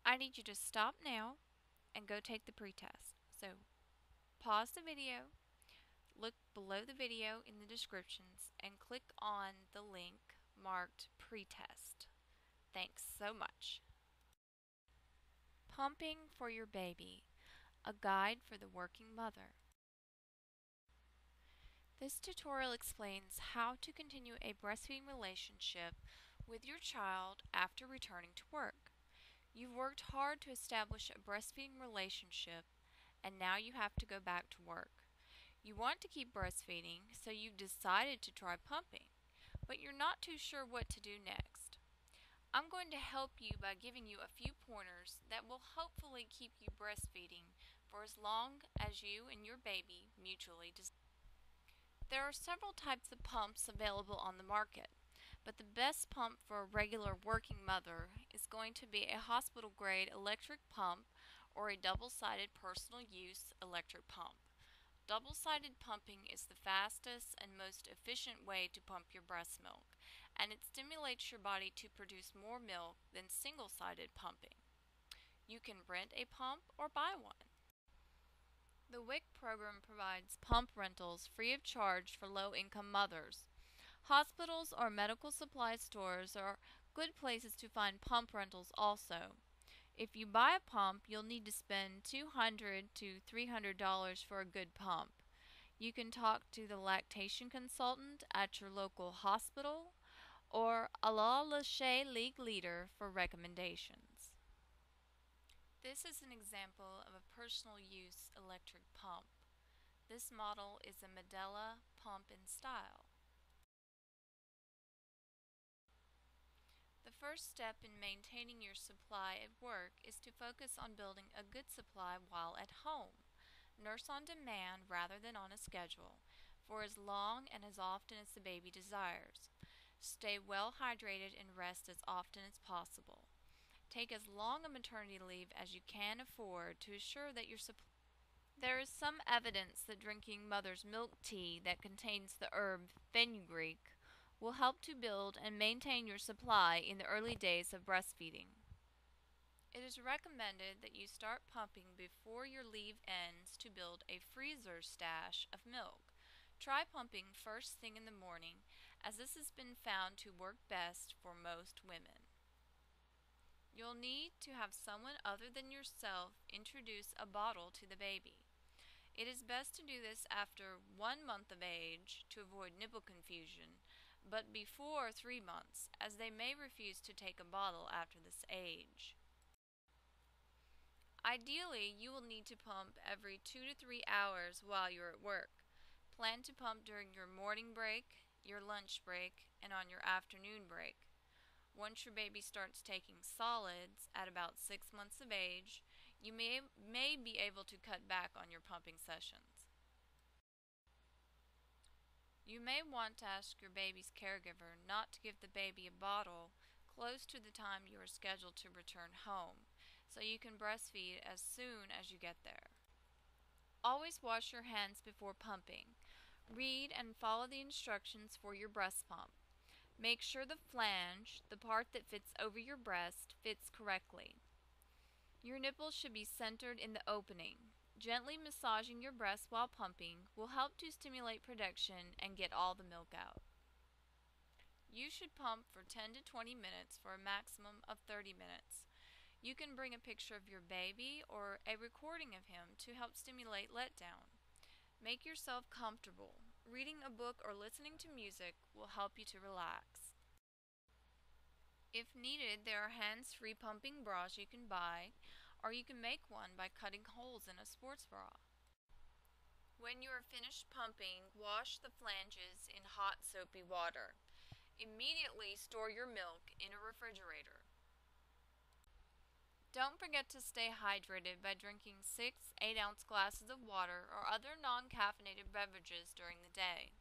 I need you to stop now and go take the pretest. So pause the video, look below the video in the descriptions, and click on the link marked pretest. Thanks so much. Pumping for your baby, a guide for the working mother. This tutorial explains how to continue a breastfeeding relationship with your child after returning to work. You've worked hard to establish a breastfeeding relationship, and now you have to go back to work. You want to keep breastfeeding, so you've decided to try pumping, but you're not too sure what to do next. I'm going to help you by giving you a few pointers that will hopefully keep you breastfeeding for as long as you and your baby mutually desire. There are several types of pumps available on the market, but the best pump for a regular working mother is going to be a hospital-grade electric pump or a double-sided personal use electric pump. Double-sided pumping is the fastest and most efficient way to pump your breast milk, and it stimulates your body to produce more milk than single-sided pumping. You can rent a pump or buy one. The WIC program provides pump rentals free of charge for low-income mothers. Hospitals or medical supply stores are good places to find pump rentals also. If you buy a pump, you'll need to spend $200 to $300 for a good pump. You can talk to the lactation consultant at your local hospital or a La Leche League leader for recommendations. This is an example of a personal use electric pump. This model is a Medela pump in style. The first step in maintaining your supply at work is to focus on building a good supply while at home. Nurse on demand rather than on a schedule, for as long and as often as the baby desires. Stay well hydrated and rest as often as possible. Take as long a maternity leave as you can afford to assure that your supply. There is some evidence that drinking mother's milk tea that contains the herb fenugreek will help to build and maintain your supply in the early days of breastfeeding. It is recommended that you start pumping before your leave ends to build a freezer stash of milk. Try pumping first thing in the morning, as this has been found to work best for most women. You'll need to have someone other than yourself introduce a bottle to the baby. It is best to do this after 1 month of age to avoid nipple confusion, but before 3 months, as they may refuse to take a bottle after this age. Ideally, you will need to pump every 2 to 3 hours while you're at work. Plan to pump during your morning break, your lunch break, and on your afternoon break. Once your baby starts taking solids at about 6 months of age, you may be able to cut back on your pumping sessions. You may want to ask your baby's caregiver not to give the baby a bottle close to the time you are scheduled to return home, so you can breastfeed as soon as you get there. Always wash your hands before pumping. Read and follow the instructions for your breast pump. Make sure the flange, the part that fits over your breast, fits correctly. Your nipples should be centered in the opening. Gently massaging your breast while pumping will help to stimulate production and get all the milk out. You should pump for 10 to 20 minutes for a maximum of 30 minutes. You can bring a picture of your baby or a recording of him to help stimulate letdown. Make yourself comfortable. Reading a book or listening to music will help you to relax. If needed, there are hands-free pumping bras you can buy, or you can make one by cutting holes in a sports bra. When you are finished pumping, wash the flanges in hot soapy water. Immediately store your milk in a refrigerator. Don't forget to stay hydrated by drinking 6 8-ounce glasses of water or other non-caffeinated beverages during the day.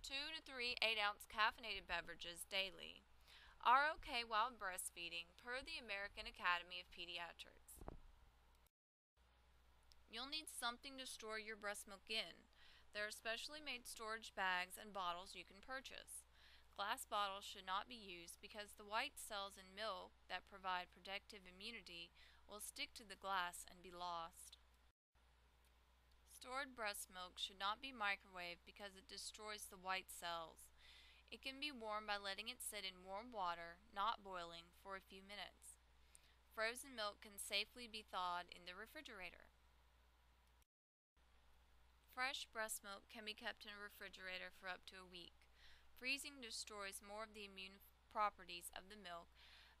2 to 3 8-ounce caffeinated beverages daily are okay while breastfeeding per the American Academy of Pediatrics. You'll need something to store your breast milk in. There are specially made storage bags and bottles you can purchase. Glass bottles should not be used because the white cells in milk that provide protective immunity will stick to the glass and be lost. Stored breast milk should not be microwaved because it destroys the white cells. It can be warmed by letting it sit in warm water, not boiling, for a few minutes. Frozen milk can safely be thawed in the refrigerator. Fresh breast milk can be kept in a refrigerator for up to a week. Freezing destroys more of the immune properties of the milk,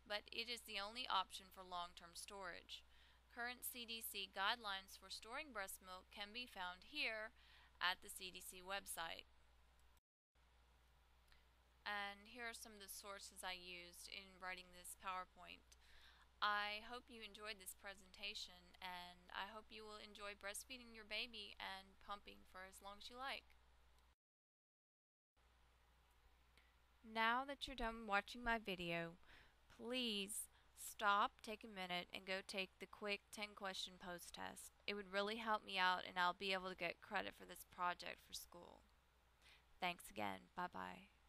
but it is the only option for long-term storage. Current CDC guidelines for storing breast milk can be found here at the CDC website. And here are some of the sources I used in writing this PowerPoint. I hope you enjoyed this presentation, and I hope you will enjoy breastfeeding your baby and pumping for as long as you like. Now that you're done watching my video, please stop, take a minute, and go take the quick 10-question post test. It would really help me out, and I'll be able to get credit for this project for school. Thanks again. Bye-bye.